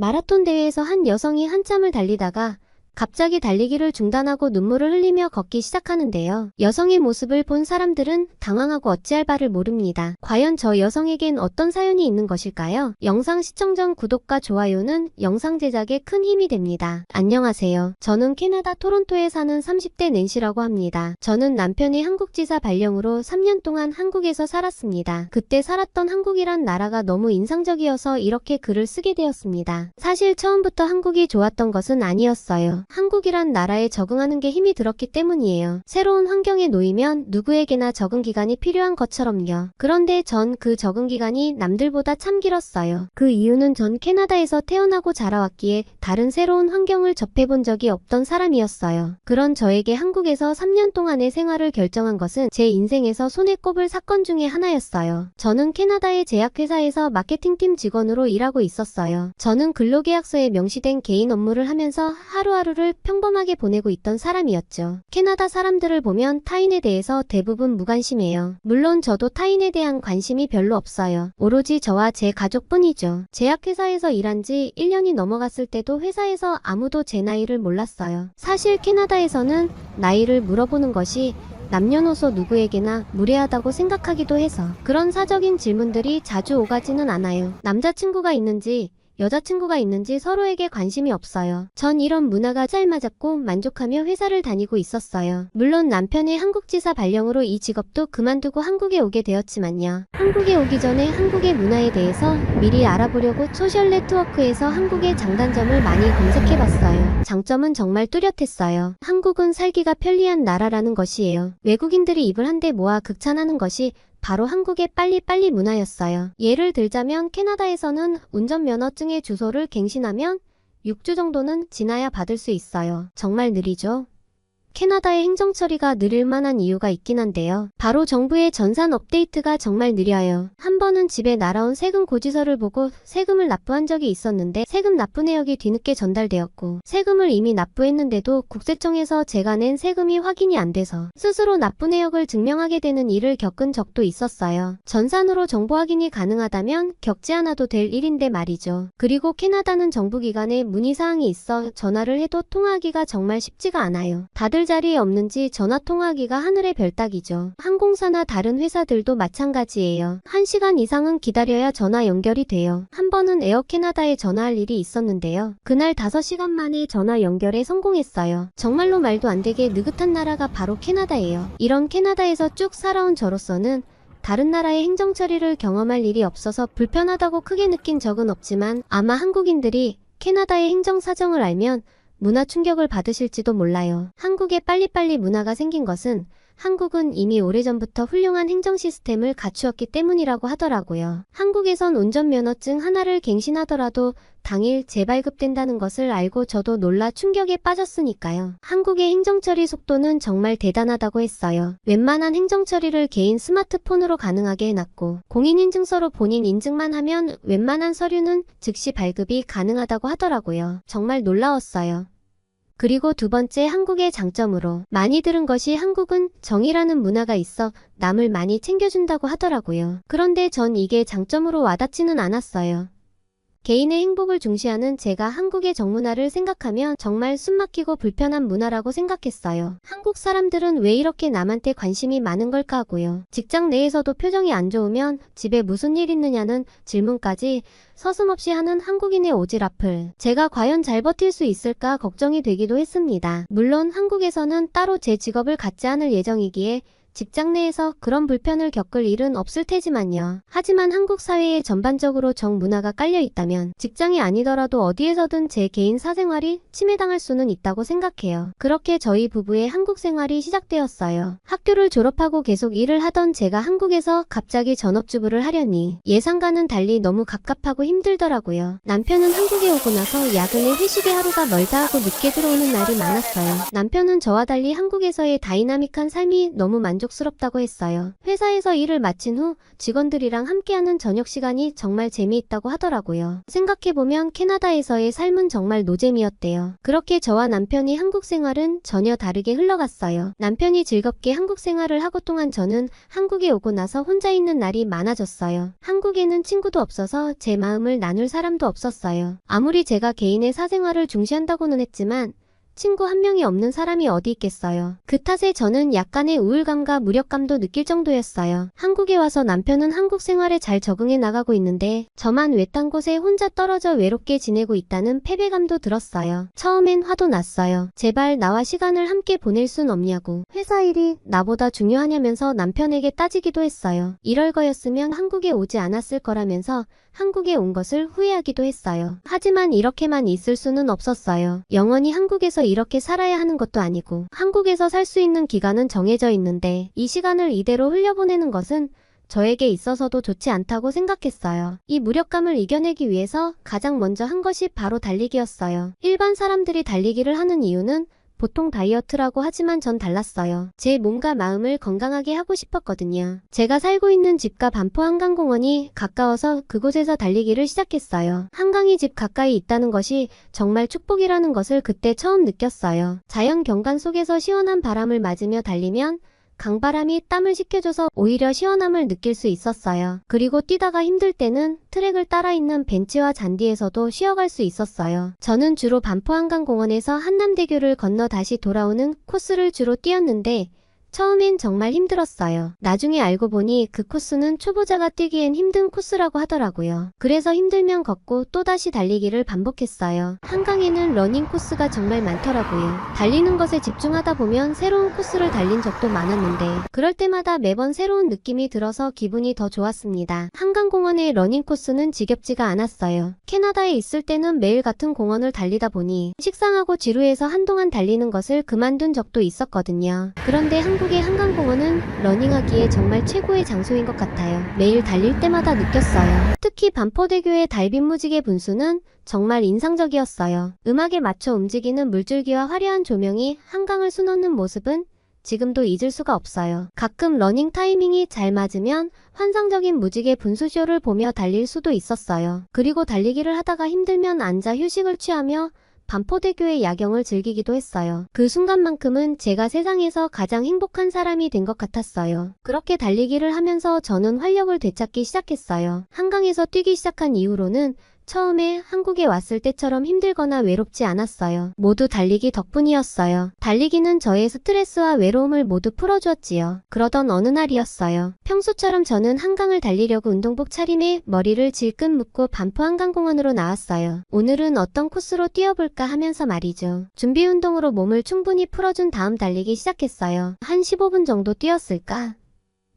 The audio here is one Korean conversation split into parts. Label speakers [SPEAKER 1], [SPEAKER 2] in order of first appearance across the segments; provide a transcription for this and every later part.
[SPEAKER 1] 마라톤 대회에서 한 여성이 한참을 달리다가 갑자기 달리기를 중단하고 눈물을 흘리며 걷기 시작하는데요. 여성의 모습을 본 사람들은 당황하고 어찌할 바를 모릅니다. 과연 저 여성에겐 어떤 사연이 있는 것일까요? 영상 시청 전 구독과 좋아요는 영상 제작에 큰 힘이 됩니다. 안녕하세요. 저는 캐나다 토론토에 사는 30대 낸시라고 합니다. 저는 남편이 한국지사 발령으로 3년 동안 한국에서 살았습니다. 그때 살았던 한국이란 나라가 너무 인상적이어서 이렇게 글을 쓰게 되었습니다. 사실 처음부터 한국이 좋았던 것은 아니었어요. 한국이란 나라에 적응하는 게 힘이 들었기 때문이에요. 새로운 환경에 놓이면 누구에게나 적응 기간이 필요한 것처럼요. 그런데 전 그 적응 기간이 남들보다 참 길었어요. 그 이유는 전 캐나다에서 태어나고 자라왔기에 다른 새로운 환경을 접해본 적이 없던 사람이었어요. 그런 저에게 한국에서 3년 동안의 생활을 결정한 것은 제 인생에서 손에 꼽을 사건 중에 하나였어요. 저는 캐나다의 제약회사에서 마케팅팀 직원으로 일하고 있었어요. 저는 근로계약서에 명시된 개인 업무를 하면서 하루를 평범하게 보내고 있던 사람이었죠. 캐나다 사람들을 보면 타인에 대해서 대부분 무관심해요. 물론 저도 타인에 대한 관심이 별로 없어요. 오로지 저와 제 가족뿐이죠. 제약회사에서 일한 지 1년이 넘어갔을 때도 회사에서 아무도 제 나이를 몰랐어요. 사실 캐나다에서는 나이를 물어보는 것이 남녀노소 누구에게나 무례하다고 생각하기도 해서 그런 사적인 질문들이 자주 오가지는 않아요. 남자친구가 있는지 여자친구가 있는지 서로에게 관심이 없어요. 전 이런 문화가 잘 맞았고 만족하며 회사를 다니고 있었어요. 물론 남편의 한국지사 발령으로 이 직업도 그만두고 한국에 오게 되었지만요. 한국에 오기 전에 한국의 문화에 대해서 미리 알아보려고 소셜 네트워크에서 한국의 장단점을 많이 검색해봤어요. 장점은 정말 뚜렷했어요. 한국은 살기가 편리한 나라라는 것이에요. 외국인들이 입을 한데 모아 극찬하는 것이 바로 한국의 빨리빨리 문화였어요. 예를 들자면 캐나다에서는 운전면허증의 주소를 갱신하면 6주 정도는 지나야 받을 수 있어요. 정말 느리죠? 캐나다의 행정 처리가 느릴 만한 이유가 있긴 한데요. 바로 정부의 전산 업데이트가 정말 느려요. 한 번은 집에 날아온 세금 고지서를 보고 세금을 납부한 적이 있었는데 세금 납부 내역이 뒤늦게 전달되었고 세금을 이미 납부했는데도 국세청에서 제가 낸 세금이 확인이 안 돼서 스스로 납부 내역을 증명하게 되는 일을 겪은 적도 있었어요. 전산으로 정보 확인이 가능하다면 겪지 않아도 될 일인데 말이죠. 그리고 캐나다는 정부기관에 문의사항이 있어 전화를 해도 통화하기가 정말 쉽지가 않아요. 다들 자리에 없는지 전화 통화하기가 하늘의 별 따기죠. 항공사나 다른 회사들도 마찬가지예요. 1시간 이상은 기다려야 전화 연결이 돼요. 한 번은 에어 캐나다에 전화할 일이 있었는데요. 그날 5시간 만에 전화 연결에 성공했어요. 정말로 말도 안 되게 느긋한 나라가 바로 캐나다예요. 이런 캐나다에서 쭉 살아온 저로서는 다른 나라의 행정 처리를 경험할 일이 없어서 불편하다고 크게 느낀 적은 없지만 아마 한국인들이 캐나다의 행정 사정을 알면 문화 충격을 받으실지도 몰라요. 한국에 빨리빨리 문화가 생긴 것은 한국은 이미 오래전부터 훌륭한 행정 시스템을 갖추었기 때문이라고 하더라고요. 한국에선 운전면허증 하나를 갱신하더라도 당일 재발급된다는 것을 알고 저도 놀라 충격에 빠졌으니까요. 한국의 행정처리 속도는 정말 대단하다고 했어요. 웬만한 행정처리를 개인 스마트폰으로 가능하게 해놨고 공인인증서로 본인 인증만 하면 웬만한 서류는 즉시 발급이 가능하다고 하더라고요. 정말 놀라웠어요. 그리고 두 번째 한국의 장점으로 많이 들은 것이 한국은 정이라는 문화가 있어 남을 많이 챙겨준다고 하더라고요. 그런데 전 이게 장점으로 와닿지는 않았어요. 개인의 행복을 중시하는 제가 한국의 정문화를 생각하면 정말 숨막히고 불편한 문화라고 생각했어요. 한국 사람들은 왜 이렇게 남한테 관심이 많은 걸까 하고요. 직장 내에서도 표정이 안 좋으면 집에 무슨 일 있느냐는 질문까지 서슴없이 하는 한국인의 오지랖을 제가 과연 잘 버틸 수 있을까 걱정이 되기도 했습니다. 물론 한국에서는 따로 제 직업을 갖지 않을 예정이기에 직장 내에서 그런 불편을 겪을 일은 없을 테지만요. 하지만 한국 사회에 전반적으로 정 문화가 깔려 있다면 직장이 아니더라도 어디에서든 제 개인 사생활이 침해당할 수는 있다고 생각해요. 그렇게 저희 부부의 한국 생활이 시작되었어요. 학교를 졸업하고 계속 일을 하던 제가 한국에서 갑자기 전업주부를 하려니 예상과는 달리 너무 갑갑하고 힘들더라고요. 남편은 한국에 오고 나서 야근에 회식에 하루가 멀다 하고 늦게 들어오는 날이 많았어요. 남편은 저와 달리 한국에서의 다이나믹한 삶이 너무 만족스러웠어요. 만족스럽다고 했어요. 회사에서 일을 마친 후 직원들이랑 함께하는 저녁 시간이 정말 재미있다고 하더라고요. 생각해보면 캐나다에서의 삶은 정말 노잼이었대요. 그렇게 저와 남편이 한국 생활은 전혀 다르게 흘러갔어요. 남편이 즐겁게 한국 생활을 하고 동안 저는 한국에 오고 나서 혼자 있는 날이 많아졌어요. 한국에는 친구도 없어서 제 마음을 나눌 사람도 없었어요. 아무리 제가 개인의 사생활을 중시한다고는 했지만 친구 한 명이 없는 사람이 어디 있겠어요. 그 탓에 저는 약간의 우울감과 무력감도 느낄 정도였어요. 한국에 와서 남편은 한국 생활에 잘 적응해 나가고 있는데 저만 외딴 곳에 혼자 떨어져 외롭게 지내고 있다는 패배감도 들었어요. 처음엔 화도 났어요. 제발 나와 시간을 함께 보낼 순 없냐고. 회사 일이 나보다 중요하냐면서 남편에게 따지기도 했어요. 이럴 거였으면 한국에 오지 않았을 거라면서 한국에 온 것을 후회하기도 했어요. 하지만 이렇게만 있을 수는 없었어요. 영원히 한국에서 이렇게 살아야 하는 것도 아니고 한국에서 살 수 있는 기간은 정해져 있는데 이 시간을 이대로 흘려보내는 것은 저에게 있어서도 좋지 않다고 생각했어요. 이 무력감을 이겨내기 위해서 가장 먼저 한 것이 바로 달리기였어요. 일반 사람들이 달리기를 하는 이유는 보통 다이어트라고 하지만 전 달랐어요. 제 몸과 마음을 건강하게 하고 싶었거든요. 제가 살고 있는 집과 반포 한강공원이 가까워서 그곳에서 달리기를 시작했어요. 한강이 집 가까이 있다는 것이 정말 축복이라는 것을 그때 처음 느꼈어요. 자연 경관 속에서 시원한 바람을 맞으며 달리면 강바람이 땀을 식혀줘서 오히려 시원함을 느낄 수 있었어요. 그리고 뛰다가 힘들 때는 트랙을 따라 있는 벤치와 잔디에서도 쉬어갈 수 있었어요. 저는 주로 반포 한강공원에서 한남대교를 건너 다시 돌아오는 코스를 주로 뛰었는데 처음엔 정말 힘들었어요. 나중에 알고 보니 그 코스는 초보자가 뛰기엔 힘든 코스라고 하더라고요. 그래서 힘들면 걷고 또다시 달리기를 반복했어요. 한강에는 러닝 코스가 정말 많더라고요. 달리는 것에 집중하다 보면 새로운 코스를 달린 적도 많았는데 그럴 때마다 매번 새로운 느낌이 들어서 기분이 더 좋았습니다. 한강공원의 러닝 코스는 지겹지가 않았어요. 캐나다에 있을 때는 매일 같은 공원을 달리다 보니 식상하고 지루해서 한동안 달리는 것을 그만둔 적도 있었거든요. 그런데 한국의 한강공원은 러닝하기에 정말 최고의 장소인 것 같아요. 매일 달릴 때마다 느꼈어요. 특히 반포대교의 달빛 무지개 분수는 정말 인상적이었어요. 음악에 맞춰 움직이는 물줄기와 화려한 조명이 한강을 수놓는 모습은 지금도 잊을 수가 없어요. 가끔 러닝 타이밍이 잘 맞으면 환상적인 무지개 분수쇼를 보며 달릴 수도 있었어요. 그리고 달리기를 하다가 힘들면 앉아 휴식을 취하며 반포대교의 야경을 즐기기도 했어요. 그 순간만큼은 제가 세상에서 가장 행복한 사람이 된 것 같았어요. 그렇게 달리기를 하면서 저는 활력을 되찾기 시작했어요. 한강에서 뛰기 시작한 이후로는 처음에 한국에 왔을 때처럼 힘들거나 외롭지 않았어요. 모두 달리기 덕분이었어요. 달리기는 저의 스트레스와 외로움을 모두 풀어주었지요. 그러던 어느 날이었어요. 평소처럼 저는 한강을 달리려고 운동복 차림에 머리를 질끈 묶고 반포 한강공원으로 나왔어요. 오늘은 어떤 코스로 뛰어볼까 하면서 말이죠. 준비 운동으로 몸을 충분히 풀어준 다음 달리기 시작했어요. 한 15분 정도 뛰었을까?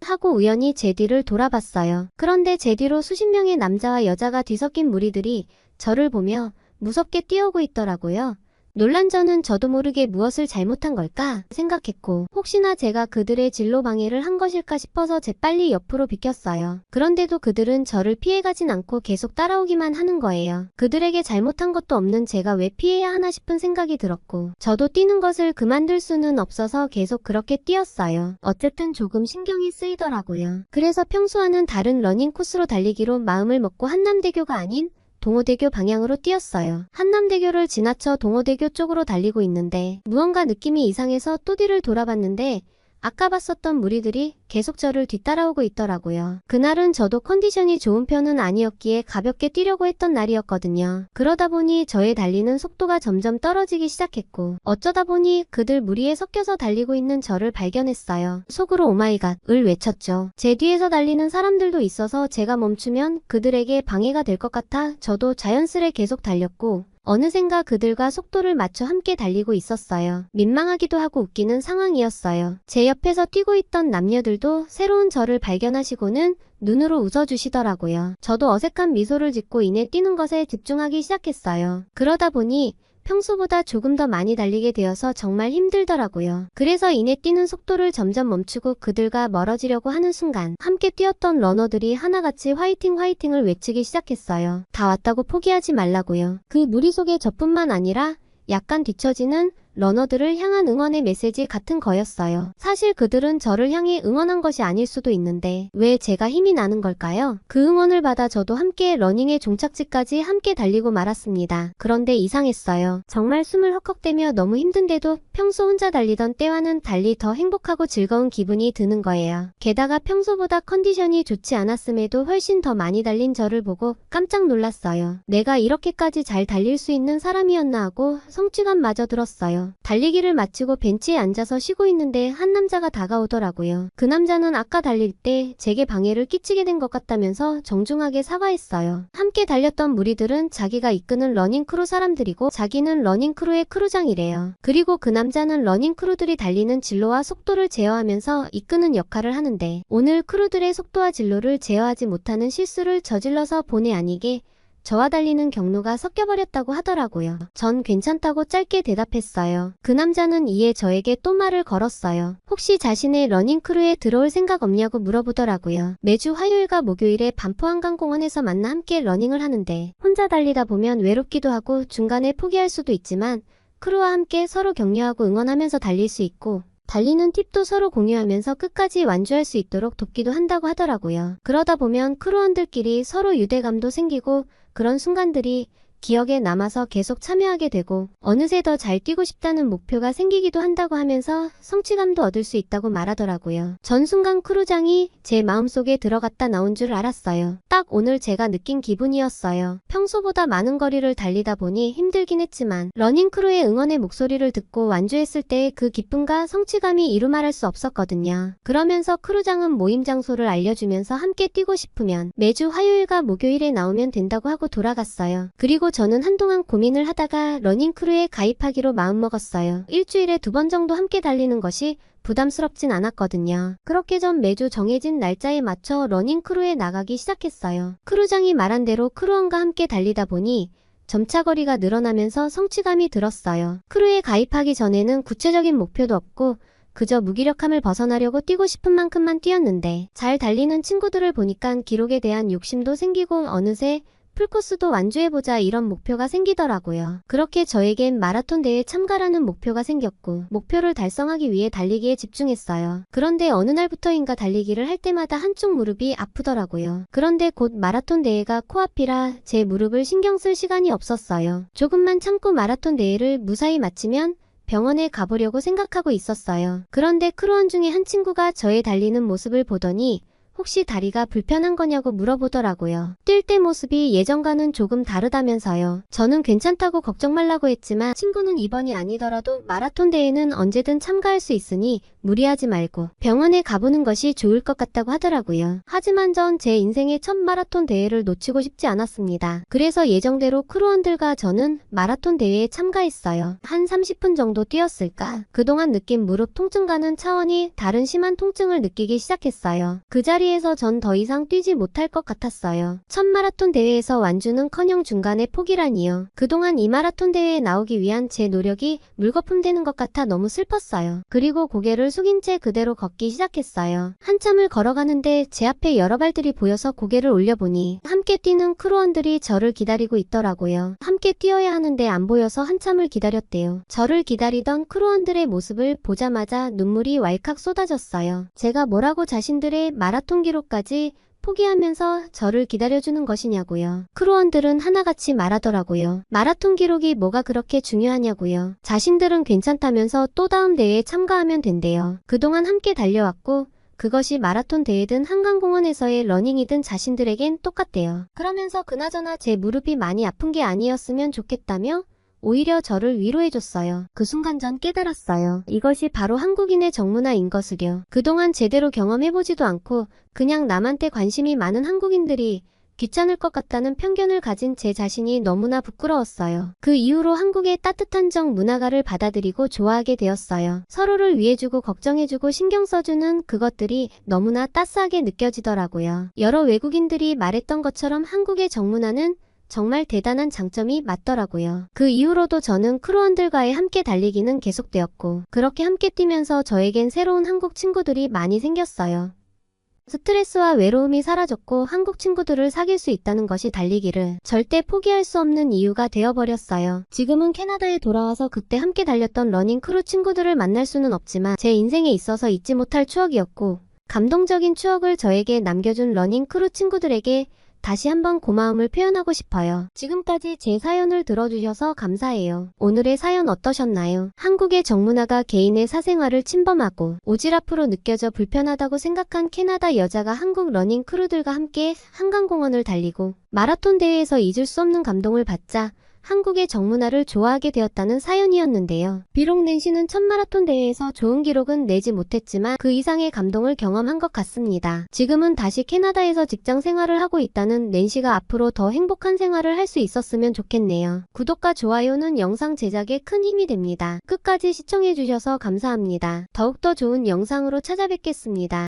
[SPEAKER 1] 하고 우연히 제 뒤를 돌아봤어요. 그런데 제 뒤로 수십 명의 남자와 여자가 뒤섞인 무리들이 저를 보며 무섭게 뛰어오고 있더라고요. 놀란 저는 저도 모르게 무엇을 잘못한 걸까 생각했고 혹시나 제가 그들의 진로 방해를 한 것일까 싶어서 재빨리 옆으로 비켰어요. 그런데도 그들은 저를 피해가진 않고 계속 따라오기만 하는 거예요. 그들에게 잘못한 것도 없는 제가 왜 피해야 하나 싶은 생각이 들었고 저도 뛰는 것을 그만둘 수는 없어서 계속 그렇게 뛰었어요. 어쨌든 조금 신경이 쓰이더라고요. 그래서 평소와는 다른 러닝 코스로 달리기로 마음을 먹고 한남대교가 아닌 동호대교 방향으로 뛰었어요. 한남대교를 지나쳐 동호대교 쪽으로 달리고 있는데 무언가 느낌이 이상해서 또 뒤를 돌아봤는데 아까 봤었던 무리들이 계속 저를 뒤따라오고 있더라고요. 그날은 저도 컨디션이 좋은 편은 아니었기에 가볍게 뛰려고 했던 날이었거든요. 그러다 보니 저의 달리는 속도가 점점 떨어지기 시작했고 어쩌다 보니 그들 무리에 섞여서 달리고 있는 저를 발견했어요. 속으로 오마이갓을 외쳤죠. 제 뒤에서 달리는 사람들도 있어서 제가 멈추면 그들에게 방해가 될 것 같아 저도 자연스레 계속 달렸고 어느샌가 그들과 속도를 맞춰 함께 달리고 있었어요. 민망하기도 하고 웃기는 상황이었어요. 제 옆에서 뛰고 있던 남녀들도 새로운 저를 발견하시고는 눈으로 웃어주시더라고요. 저도 어색한 미소를 짓고 이내 뛰는 것에 집중하기 시작했어요. 그러다 보니 평소보다 조금 더 많이 달리게 되어서 정말 힘들더라고요. 그래서 이내 뛰는 속도를 점점 멈추고 그들과 멀어지려고 하는 순간 함께 뛰었던 러너들이 하나같이 화이팅 화이팅을 외치기 시작했어요. 다 왔다고 포기하지 말라고요. 그 무리 속에 저뿐만 아니라 약간 뒤처지는 러너들을 향한 응원의 메시지 같은 거였어요. 사실 그들은 저를 향해 응원한 것이 아닐 수도 있는데 왜 제가 힘이 나는 걸까요? 그 응원을 받아 저도 함께 러닝의 종착지까지 함께 달리고 말았습니다. 그런데 이상했어요. 정말 숨을 헉헉대며 너무 힘든데도 평소 혼자 달리던 때와는 달리 더 행복하고 즐거운 기분이 드는 거예요. 게다가 평소보다 컨디션이 좋지 않았음에도 훨씬 더 많이 달린 저를 보고 깜짝 놀랐어요. 내가 이렇게까지 잘 달릴 수 있는 사람이었나 하고 성취감마저 들었어요. 달리기를 마치고 벤치에 앉아서 쉬고 있는데 한 남자가 다가오더라고요. 그 남자는 아까 달릴 때 제게 방해를 끼치게 된 것 같다면서 정중하게 사과했어요. 함께 달렸던 무리들은 자기가 이끄는 러닝크루 사람들이고 자기는 러닝크루의 크루장이래요. 그리고 그 남자는 러닝크루들이 달리는 진로와 속도를 제어하면서 이끄는 역할을 하는데 오늘 크루들의 속도와 진로를 제어하지 못하는 실수를 저질러서 본의 아니게 저와 달리는 경로가 섞여버렸다고 하더라고요. 전 괜찮다고 짧게 대답했어요. 그 남자는 이에 저에게 또 말을 걸었어요. 혹시 자신의 러닝크루에 들어올 생각 없냐고 물어보더라고요. 매주 화요일과 목요일에 반포한강공원에서 만나 함께 러닝을 하는데 혼자 달리다 보면 외롭기도 하고 중간에 포기할 수도 있지만 크루와 함께 서로 격려하고 응원하면서 달릴 수 있고 달리는 팁도 서로 공유하면서 끝까지 완주할 수 있도록 돕기도 한다고 하더라고요. 그러다 보면 크루원들끼리 서로 유대감도 생기고 그런 순간들이 기억에 남아서 계속 참여하게 되고 어느새 더 잘 뛰고 싶다는 목표가 생기기도 한다고 하면서 성취감도 얻을 수 있다고 말하더라고요. 전 순간 크루장이 제 마음속에 들어갔다 나온 줄 알았어요. 딱 오늘 제가 느낀 기분이었어요. 평소보다 많은 거리를 달리다 보니 힘들긴 했지만 러닝크루의 응원의 목소리를 듣고 완주했을 때의 그 기쁨과 성취감이 이루 말할 수 없었거든요. 그러면서 크루장은 모임 장소를 알려주면서 함께 뛰고 싶으면 매주 화요일과 목요일에 나오면 된다고 하고 돌아갔어요. 그리고 저는 한동안 고민을 하다가 러닝크루에 가입하기로 마음먹었어요. 일주일에 2번 정도 함께 달리는 것이 부담스럽진 않았거든요. 그렇게 전 매주 정해진 날짜에 맞춰 러닝크루에 나가기 시작했어요. 크루장이 말한 대로 크루원과 함께 달리다 보니 점차 거리가 늘어나면서 성취감이 들었어요. 크루에 가입하기 전에는 구체적인 목표도 없고 그저 무기력함을 벗어나려고 뛰고 싶은 만큼만 뛰었는데 잘 달리는 친구들을 보니까 기록에 대한 욕심도 생기고 어느새 풀코스도 완주해보자 이런 목표가 생기더라고요. 그렇게 저에겐 마라톤 대회 참가라는 목표가 생겼고 목표를 달성하기 위해 달리기에 집중했어요. 그런데 어느 날부터인가 달리기를 할 때마다 한쪽 무릎이 아프더라고요. 그런데 곧 마라톤 대회가 코앞이라 제 무릎을 신경 쓸 시간이 없었어요. 조금만 참고 마라톤 대회를 무사히 마치면 병원에 가보려고 생각하고 있었어요. 그런데 크루원 중에 한 친구가 저의 달리는 모습을 보더니 혹시 다리가 불편한 거냐고 물어보더라고요. 뛸 때 모습이 예전과는 조금 다르다면서요. 저는 괜찮다고 걱정 말라고 했지만 친구는 이번이 아니더라도 마라톤 대회는 언제든 참가할 수 있으니 무리하지 말고 병원에 가보는 것이 좋을 것 같다고 하더라고요. 하지만 전 제 인생의 첫 마라톤 대회를 놓치고 싶지 않았습니다. 그래서 예정대로 크루원들과 저는 마라톤 대회에 참가했어요. 한 30분 정도 뛰었을까? 그동안 느낀 무릎 통증과는 차원이 다른 심한 통증을 느끼기 시작했어요. 그 자리에서 전 더 이상 뛰지 못할 것 같았어요. 첫 마라톤 대회에서 완주는커녕 중간에 포기라니요. 그동안 이 마라톤 대회에 나오기 위한 제 노력이 물거품 되는 것 같아 너무 슬펐어요. 그리고 고개를 숙인 채 그대로 걷기 시작했어요. 한참을 걸어가는데 제 앞에 여러 발들이 보여서 고개를 올려보니 함께 뛰는 크루원들이 저를 기다리고 있더라고요. 함께 뛰어야 하는데 안 보여서 한참을 기다렸대요. 저를 기다리던 크루원들의 모습을 보자마자 눈물이 왈칵 쏟아졌어요. 제가 뭐라고 자신들의 마라톤 기록까지 포기하면서 저를 기다려주는 것이냐고요. 크루원들은 하나같이 말하더라고요. 마라톤 기록이 뭐가 그렇게 중요하냐고요. 자신들은 괜찮다면서 또 다음 대회에 참가하면 된대요. 그동안 함께 달려왔고 그것이 마라톤 대회든 한강공원에서의 러닝이든 자신들에겐 똑같대요. 그러면서 그나저나 제 무릎이 많이 아픈 게 아니었으면 좋겠다며 오히려 저를 위로해줬어요. 그 순간 전 깨달았어요. 이것이 바로 한국인의 정문화인 것을요. 그동안 제대로 경험해보지도 않고 그냥 남한테 관심이 많은 한국인들이 귀찮을 것 같다는 편견을 가진 제 자신이 너무나 부끄러웠어요. 그 이후로 한국의 따뜻한 정문화가를 받아들이고 좋아하게 되었어요. 서로를 위해주고 걱정해주고 신경 써주는 그것들이 너무나 따스하게 느껴지더라고요. 여러 외국인들이 말했던 것처럼 한국의 정문화는 정말 대단한 장점이 맞더라고요. 그 이후로도 저는 크루원들과의 함께 달리기는 계속되었고 그렇게 함께 뛰면서 저에겐 새로운 한국 친구들이 많이 생겼어요. 스트레스와 외로움이 사라졌고 한국 친구들을 사귈 수 있다는 것이 달리기를 절대 포기할 수 없는 이유가 되어버렸어요. 지금은 캐나다에 돌아와서 그때 함께 달렸던 러닝 크루 친구들을 만날 수는 없지만 제 인생에 있어서 잊지 못할 추억이었고 감동적인 추억을 저에게 남겨준 러닝 크루 친구들에게 다시 한번 고마움을 표현하고 싶어요. 지금까지 제 사연을 들어주셔서 감사해요. 오늘의 사연 어떠셨나요? 한국의 정문화가 개인의 사생활을 침범하고 오지랖으로 느껴져 불편하다고 생각한 캐나다 여자가 한국 러닝 크루들과 함께 한강공원을 달리고 마라톤 대회에서 잊을 수 없는 감동을 받자 한국의 정문화를 좋아하게 되었다는 사연이었는데요. 비록 낸시는 첫 마라톤 대회에서 좋은 기록은 내지 못했지만 그 이상의 감동을 경험한 것 같습니다. 지금은 다시 캐나다에서 직장 생활을 하고 있다는 낸시가 앞으로 더 행복한 생활을 할 수 있었으면 좋겠네요. 구독과 좋아요는 영상 제작에 큰 힘이 됩니다. 끝까지 시청해주셔서 감사합니다. 더욱더 좋은 영상으로 찾아뵙겠습니다.